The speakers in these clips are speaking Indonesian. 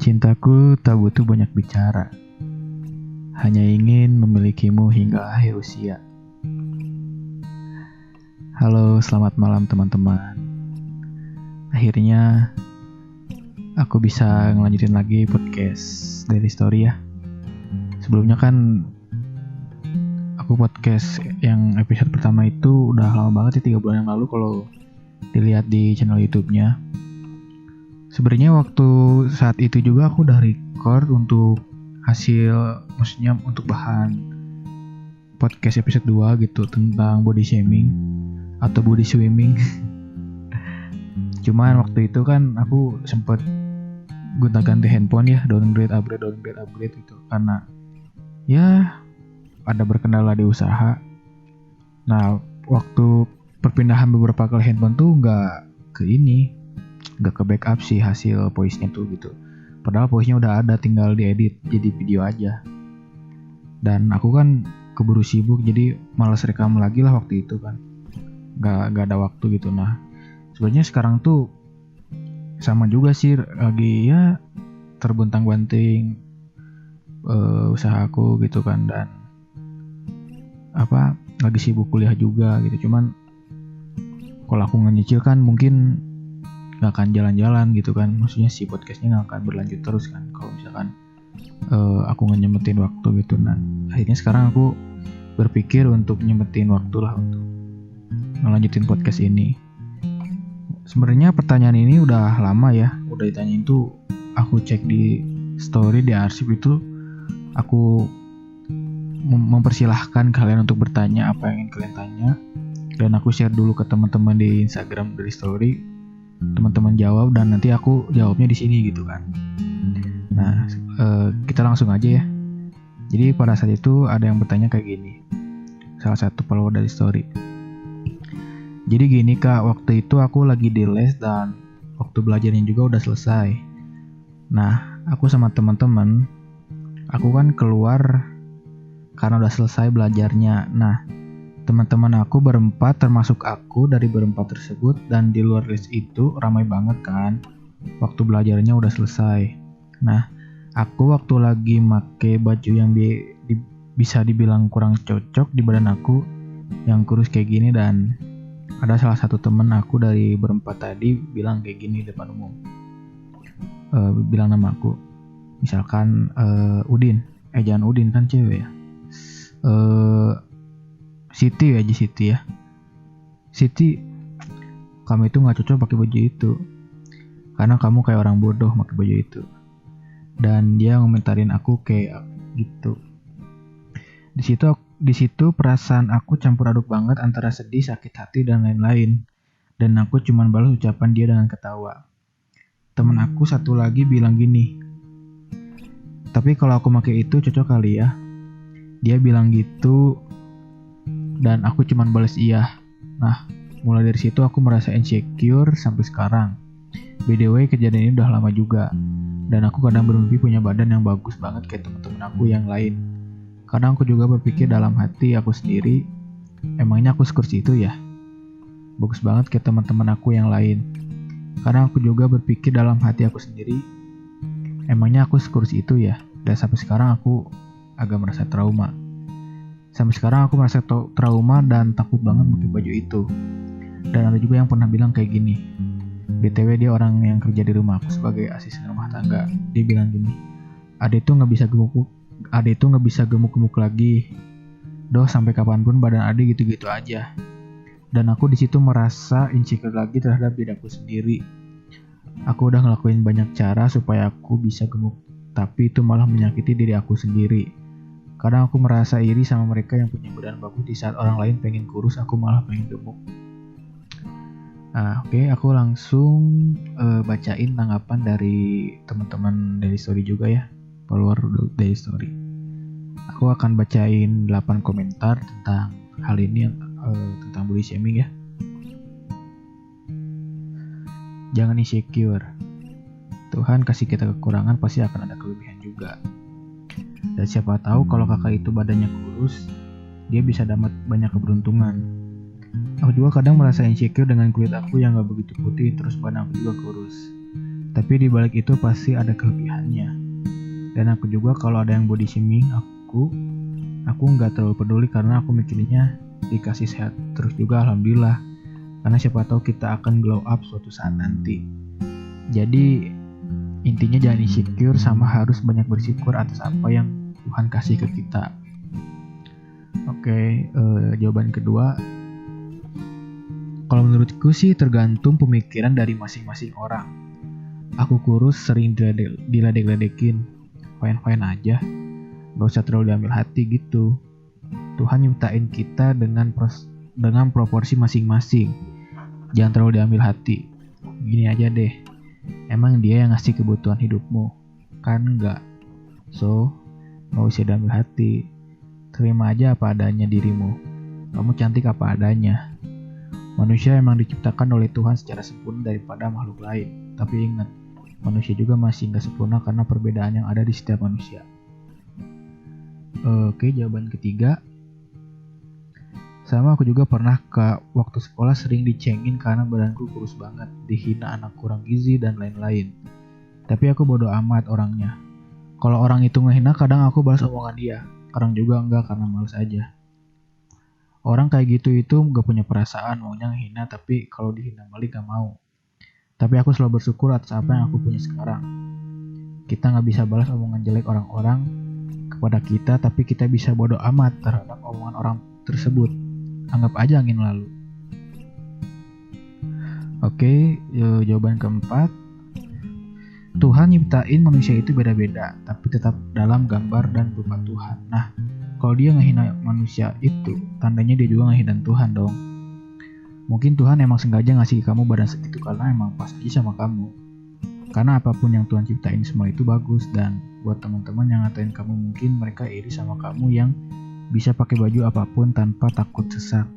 Cintaku tak butuh banyak bicara, hanya ingin memilikimu hingga akhir usia. Halo, selamat malam teman-teman. Akhirnya aku bisa ngelanjutin lagi podcast Daily Story ya. Sebelumnya kan aku podcast yang episode pertama itu udah lama banget ya, 3 bulan yang lalu kalau dilihat di channel YouTube-nya. Sebenarnya waktu saat itu juga aku udah record untuk hasil, maksudnya untuk bahan podcast episode 2 gitu tentang body shaming atau body swimming. Cuman waktu itu kan aku sempet gonta-ganti handphone ya, downgrade upgrade gitu, karena ya ada berkendala di usaha. Nah, waktu perpindahan beberapa kali handphone tuh nggak ke backup sih hasil voice-nya tuh gitu. Padahal voice-nya udah ada, tinggal diedit jadi video aja. Dan aku kan keburu sibuk, jadi malas rekam lagi lah waktu itu kan. Nggak ada waktu gitu. Nah, sebenarnya sekarang tuh sama juga sih, lagi ya terbuntang-banting usaha aku gitu kan, dan lagi sibuk kuliah juga gitu. Cuman kalau aku nyicil kan mungkin nggak akan jalan-jalan gitu kan, maksudnya si podcastnya nggak akan berlanjut terus kan kalau misalkan aku nggak nyempetin waktu gitu. Nah, akhirnya sekarang aku berpikir untuk nyempetin waktu lah untuk ngelanjutin podcast ini. Sebenarnya pertanyaan ini udah lama ya, udah ditanyain tuh. Aku cek di story, di arsip itu aku mempersilahkan kalian untuk bertanya apa yang ingin kalian tanya, dan aku share dulu ke teman-teman di Instagram dari story. Teman-teman jawab dan nanti aku jawabnya di sini gitu kan. Nah, kita langsung aja ya. Jadi pada saat itu ada yang bertanya kayak gini, salah satu follower dari story. Jadi gini kak, waktu itu aku lagi di les dan waktu belajarnya juga udah selesai. Nah, aku sama teman-teman, aku kan keluar karena udah selesai belajarnya. Nah, teman-teman aku berempat termasuk aku dari berempat tersebut, dan di luar les itu ramai banget kan waktu belajarnya udah selesai. Nah, aku waktu lagi make baju yang bisa dibilang kurang cocok di badan aku yang kurus kayak gini, dan ada salah satu temen aku dari berempat tadi bilang kayak gini depan umum, bilang nama aku, misalkan Udin, jangan Udin kan cewek ya, Siti ya. Siti, kamu itu nggak cocok pakai baju itu karena kamu kayak orang bodoh pakai baju itu. Dan dia ngomentarin aku kayak gitu. Di situ perasaan aku campur aduk banget antara sedih, sakit hati dan lain-lain. Dan aku cuman balas ucapan dia dengan ketawa. Temen aku satu lagi bilang gini, tapi kalau aku pakai itu cocok kali ya. Dia bilang gitu. Dan aku cuman balas iya. Nah, mulai dari situ aku merasa insecure sampai sekarang. By the way, kejadian ini udah lama juga. Dan aku kadang bermimpi punya badan yang bagus banget kayak teman-teman aku yang lain. Kadang aku juga berpikir dalam hati aku sendiri, emangnya aku sekurus itu ya? Bagus banget kayak teman-teman aku yang lain. Kadang aku juga berpikir dalam hati aku sendiri, emangnya aku sekurus itu ya? Dan sampai sekarang aku agak merasa trauma. Sampai sekarang aku merasa trauma dan takut banget pakai baju itu. Dan ada juga yang pernah bilang kayak gini. BTW dia orang yang kerja di rumah aku sebagai asisten rumah tangga. Dia bilang gini, Ade itu nggak bisa gemuk lagi. Doh, sampai kapanpun badan Ade gitu-gitu aja. Dan aku di situ merasa insecure lagi terhadap diri aku sendiri. Aku udah ngelakuin banyak cara supaya aku bisa gemuk, tapi itu malah menyakiti diri aku sendiri. Kadang aku merasa iri sama mereka yang punya badan bagus di saat orang lain pengen kurus, aku malah pengen gemuk. Oke, aku langsung bacain tanggapan dari teman-teman dari story juga ya, follower dari story. Aku akan bacain 8 komentar tentang hal ini, tentang body shaming ya. Jangan insecure. Tuhan kasih kita kekurangan, pasti akan ada kelebihan juga. Dan siapa tahu kalau kakak itu badannya kurus, dia bisa dapat banyak keberuntungan. Aku juga kadang merasa insecure dengan kulit aku yang gak begitu putih, terus badan aku juga kurus. Tapi di balik itu pasti ada kelebihannya. Dan aku juga kalau ada yang body shaming aku nggak terlalu peduli karena aku mikirnya dikasih sehat terus juga alhamdulillah. Karena siapa tahu kita akan glow up suatu saat nanti. Jadi intinya jangan insecure sama harus banyak bersyukur atas apa yang Tuhan kasih ke kita. Oke, jawaban kedua. Kalau menurutku sih tergantung pemikiran dari masing-masing orang. Aku kurus sering diledek-ledekin, fine-fine aja, gak usah terlalu diambil hati gitu. Tuhan nyiptain kita dengan proporsi masing-masing, jangan terlalu diambil hati. Gini aja deh, emang dia yang ngasih kebutuhan hidupmu, kan enggak? So, gak usah diambil hati, terima aja apa adanya dirimu. Kamu cantik apa adanya. Manusia emang diciptakan oleh Tuhan secara sempurna daripada makhluk lain. Tapi ingat, manusia juga masih nggak sempurna karena perbedaan yang ada di setiap manusia. Oke, jawaban ketiga. Sama aku juga pernah waktu sekolah sering dicengin karena badanku kurus banget, dihina anak kurang gizi dan lain-lain. Tapi aku bodo amat orangnya. Kalau orang itu ngehina kadang aku balas omongan dia, kadang juga enggak karena males aja. Orang kayak gitu itu gak punya perasaan, maunya ngehina tapi kalau dihina balik gak mau. Tapi aku selalu bersyukur atas apa yang aku punya sekarang. Kita gak bisa balas omongan jelek orang-orang kepada kita, tapi kita bisa bodo amat terhadap omongan orang tersebut. Anggap aja angin lalu. Oke, jawaban keempat. Tuhan nyiptain manusia itu beda-beda, tapi tetap dalam gambar dan rupa Tuhan. Nah, kalau dia ngehina manusia itu, tandanya dia juga ngehina Tuhan dong. Mungkin Tuhan emang sengaja ngasih kamu badan segitu karena emang pas aja sama kamu. Karena apapun yang Tuhan ciptain semua itu bagus. Dan buat teman-teman yang ngatain kamu, mungkin mereka iri sama kamu yang bisa pakai baju apapun tanpa takut sesak.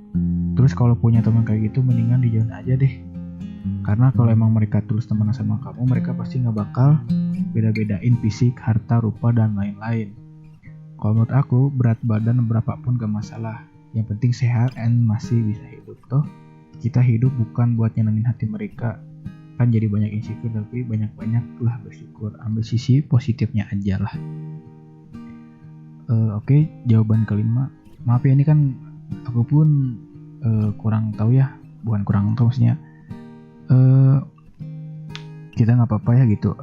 Terus kalau punya teman kayak gitu, mendingan dijauhin aja deh. Karena kalau emang mereka tulus teman sama kamu, mereka pasti gak bakal beda-bedain fisik, harta, rupa, dan lain-lain. Kalau menurut aku, berat badan berapapun gak masalah. Yang penting sehat dan masih bisa hidup. Toh kita hidup bukan buat nyenengin hati mereka. Kan jadi banyak insecure, tapi banyak-banyaklah bersyukur. Ambil sisi positifnya aja lah. Oke, jawaban kelima. Maaf ya, ini kan aku pun kurang tahu ya. Bukan kurang tahu maksudnya. Kita gak apa-apa ya gitu.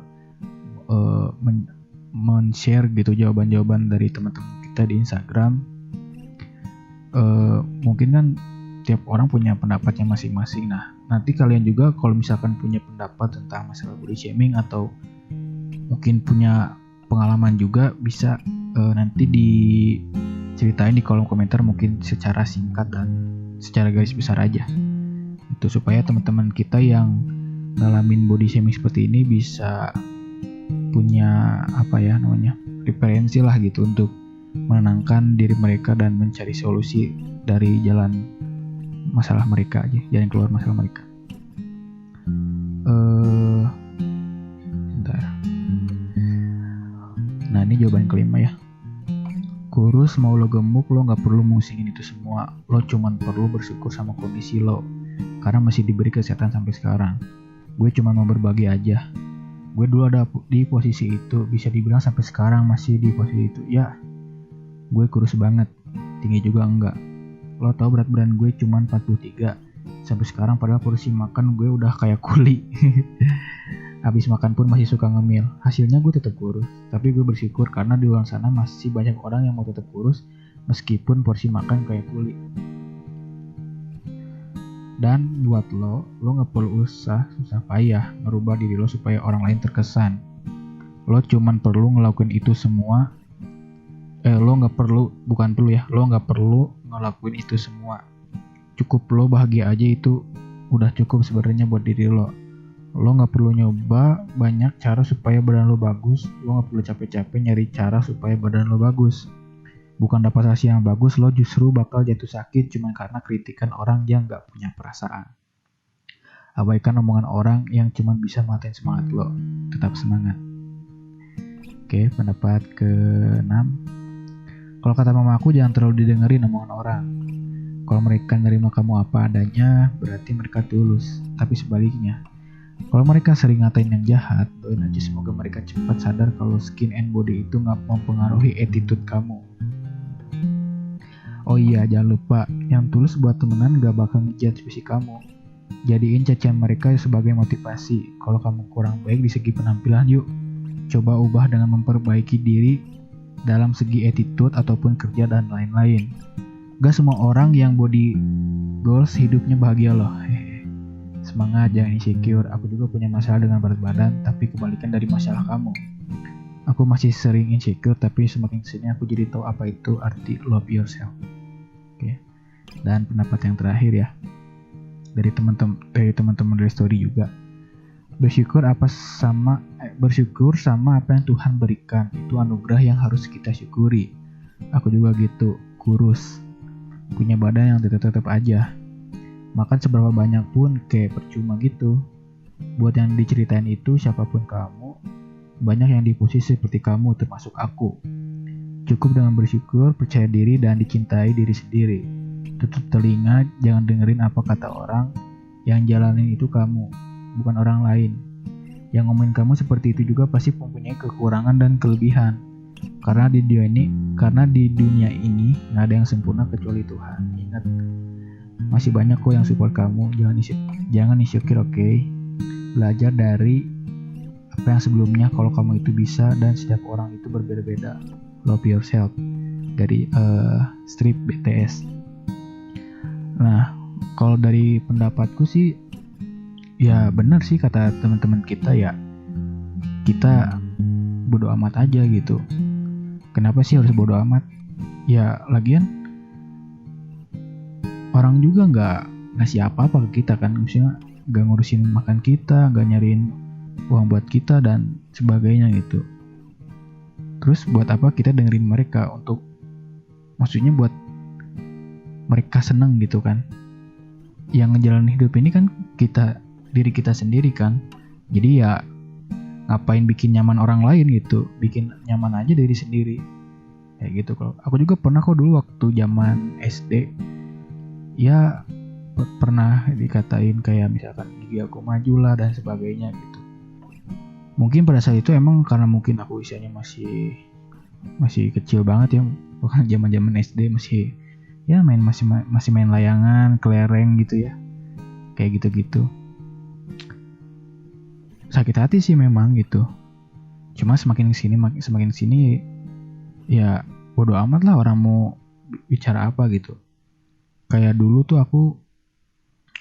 Men-share gitu jawaban-jawaban dari teman-teman kita di Instagram. Mungkin kan tiap orang punya pendapatnya masing-masing. Nah, nanti kalian juga kalau misalkan punya pendapat tentang masalah body shaming atau mungkin punya pengalaman juga bisa nanti diceritain di kolom komentar, mungkin secara singkat dan secara garis besar aja. Itu supaya teman-teman kita yang ngalamin body shaming seperti ini bisa punya referensi lah gitu untuk menenangkan diri mereka dan mencari solusi dari jalan masalah mereka aja, jalan keluar masalah mereka. Bentar. Nah, ini jawaban kelima ya. Kurus mau lo gemuk, lo gak perlu musingin itu semua. Lo cuman perlu bersyukur sama kondisi lo, karena masih diberi kesehatan sampai sekarang. Gue cuman mau berbagi aja. Gue dulu ada di posisi itu, bisa dibilang sampai sekarang masih di posisi itu. Ya, gue kurus banget, tinggi juga enggak. Lo tau berat badan gue cuma 43 sampai sekarang, padahal porsi makan gue udah kayak kuli. Habis makan pun masih suka ngemil. Hasilnya gue tetap kurus, tapi gue bersyukur karena di luar sana masih banyak orang yang mau tetap kurus meskipun porsi makan kayak kuli. Dan buat lo gak perlu susah payah ngerubah diri lo supaya orang lain terkesan. Lo cuman perlu ngelakuin itu semua. Lo gak perlu ngelakuin itu semua. Cukup lo bahagia aja, itu udah cukup sebenarnya buat diri lo. Lo gak perlu nyoba banyak cara supaya badan lo bagus. Lo gak perlu capek-capek nyari cara supaya badan lo bagus. Bukan dapat hasil yang bagus, lo justru bakal jatuh sakit cuma karena kritikan orang yang gak punya perasaan. Abaikan omongan orang yang cuma bisa matain semangat lo. Tetap semangat. Oke, pendapat ke-6. Kalau kata mama aku, jangan terlalu didengerin omongan orang. Kalau mereka nerima kamu apa adanya, berarti mereka tulus. Tapi sebaliknya, Kalau mereka sering ngatain yang jahat, doain aja semoga mereka cepat sadar kalau skin and body itu gak mempengaruhi attitude kamu. Oh iya, jangan lupa, yang tulus buat temenan gak bakal ngejudge fisik kamu. Jadiin cacian mereka sebagai motivasi. Kalau kamu kurang baik di segi penampilan, yuk coba ubah dengan memperbaiki diri dalam segi attitude ataupun kerja dan lain-lain. Gak semua orang yang body goals hidupnya bahagia loh. Semangat, jangan insecure. Aku juga punya masalah dengan berat badan, tapi kebalikan dari masalah kamu. Aku masih sering insecure, tapi semakin kesini aku jadi tahu apa itu arti love yourself. Oke. Dan pendapat yang terakhir ya, dari teman-teman dari story juga. Bersyukur sama apa yang Tuhan berikan. Itu anugerah yang harus kita syukuri. Aku juga gitu, kurus, punya badan yang tetap aja. Makan seberapa banyak pun kayak percuma gitu. Buat yang diceritain itu siapapun kamu, banyak yang di posisi seperti kamu termasuk aku. Cukup dengan bersyukur, percaya diri dan dicintai diri sendiri. Tutup telinga, jangan dengerin apa kata orang. Yang jalanin itu kamu, bukan orang lain. Yang ngomongin kamu seperti itu juga pasti mempunyai kekurangan dan kelebihan. Karena di dunia ini nggak ada yang sempurna kecuali Tuhan. Ingat, masih banyak kok yang support kamu. Jangan insecure, oke? Belajar dari apa yang sebelumnya kalau kamu itu bisa, dan setiap orang itu berbeda-beda. Love yourself dari strip BTS. Nah, kalau dari pendapatku sih ya benar sih kata teman-teman kita ya. Kita bodo amat aja gitu. Kenapa sih harus bodo amat? Ya lagian orang juga nggak ngasih apa-apa ke kita kan, misalnya nggak ngurusin makan kita, nggak nyariin uang buat kita dan sebagainya gitu. Terus buat apa kita dengerin mereka? Untuk maksudnya buat mereka seneng gitu kan. Yang ngejalanin hidup ini kan diri kita sendiri kan. Jadi ya ngapain bikin nyaman orang lain gitu, bikin nyaman aja diri sendiri kayak gitu. Kalau aku juga pernah kok dulu waktu zaman SD ya pernah dikatain kayak misalkan gigi aku maju lah dan sebagainya gitu. Mungkin pada saat itu emang karena mungkin aku usianya masih kecil banget ya, bukan zaman SD, masih main layangan, kelereng gitu ya, kayak gitu. Sakit hati sih memang gitu. Cuma semakin sini ya bodo amat lah orang mau bicara apa gitu. Kayak dulu tuh aku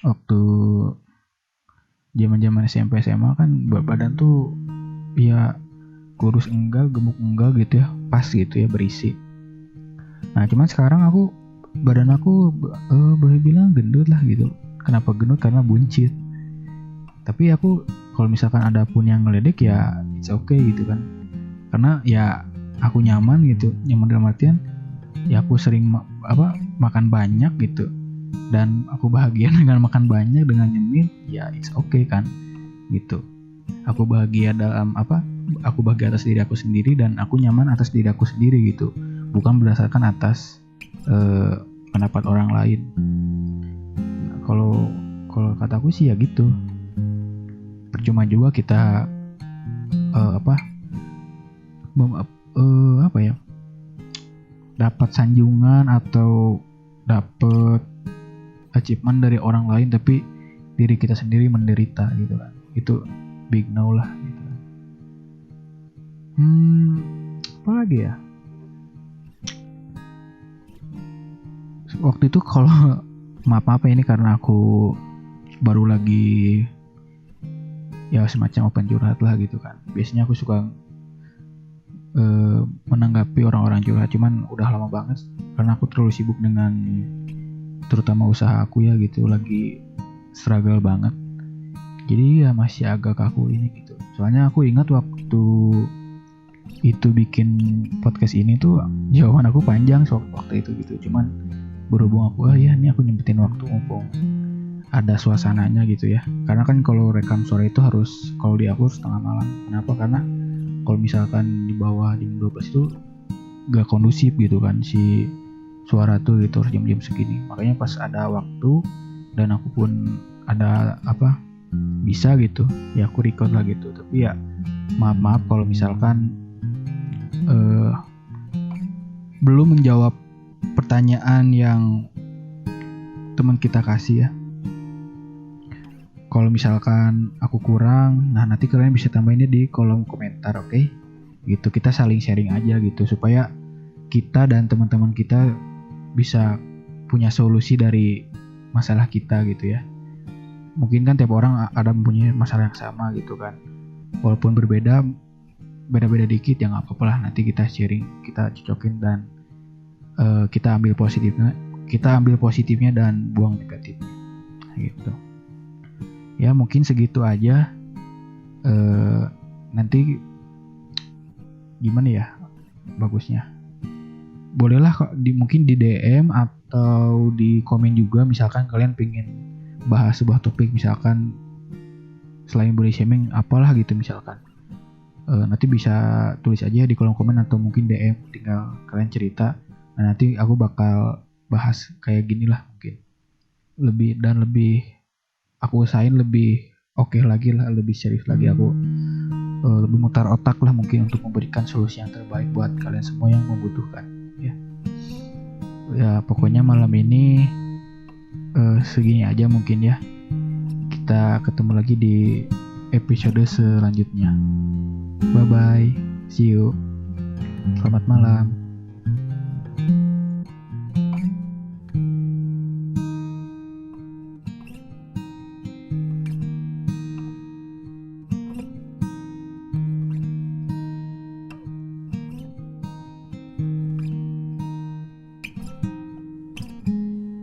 waktu zaman SMP SMA kan badan tuh ya kurus enggak, gemuk enggak gitu ya, pas gitu ya, berisi. Nah cuman sekarang badan aku boleh bilang gendut lah gitu. Kenapa gendut? Karena buncit. Tapi aku kalau misalkan ada pun yang ngeledek ya it's okay gitu kan. Karena ya aku nyaman gitu, nyaman dalam artian ya aku sering makan banyak gitu, dan aku bahagia dengan makan banyak, dengan nyemil, ya it's okay kan gitu. Aku bahagia atas diri aku sendiri, dan aku nyaman atas diri aku sendiri gitu, bukan berdasarkan atas pendapat orang lain. Nah, kalau kataku sih ya gitu. Percuma juga kita dapat sanjungan atau dapat achievement dari orang lain tapi diri kita sendiri menderita gitu kan. Itu big no lah gitu. Apa lagi ya? Waktu itu kalau maaf ini karena aku baru lagi ya semacam open curhat lah gitu kan. Biasanya aku suka menanggapi orang-orang curhat, cuman udah lama banget karena aku terlalu sibuk dengan terutama usaha aku ya gitu, lagi struggle banget. Jadi ya masih agak kaku ini gitu. Soalnya aku ingat waktu itu bikin podcast ini tuh jawaban aku panjang waktu itu gitu. Cuman berhubung aku ini aku nyempetin waktu mumpung ada suasananya gitu ya. Karena kan kalau rekam suara itu harus, kalau di aku setengah malam. Kenapa? Karena kalau misalkan di bawah jam 12 itu gak kondusif gitu kan si suara tuh gitu, harus jam-jam segini. Makanya pas ada waktu dan aku pun ada bisa gitu ya aku record lah gitu. Tapi ya maaf kalau misalkan belum menjawab pertanyaan yang teman kita kasih ya. Kalau misalkan aku kurang, nah nanti kalian bisa tambahinnya di kolom komentar, oke? Gitu, kita saling sharing aja gitu supaya kita dan teman-teman kita bisa punya solusi dari masalah kita gitu ya. Mungkin kan tiap orang ada mempunyai masalah yang sama gitu kan. Walaupun beda dikit ya nggak apa-apa lah, nanti kita sharing, kita cocokin dan kita ambil positifnya dan buang negatifnya gitu. Ya mungkin segitu aja. Nanti gimana ya bagusnya, bolehlah mungkin di DM atau di komen juga misalkan kalian pengen bahas sebuah topik, misalkan selain body shaming apalah gitu misalkan. Nanti bisa tulis aja di kolom komen atau mungkin DM, tinggal kalian cerita. Nah, nanti aku bakal bahas kayak gini lah, mungkin lebih aku usahain lebih oke lagi lah, lebih serius lagi aku, lebih mutar otak lah mungkin untuk memberikan solusi yang terbaik buat kalian semua yang membutuhkan ya. Ya pokoknya malam ini segini aja mungkin ya. Kita ketemu lagi di episode selanjutnya. Bye bye, see you, selamat malam.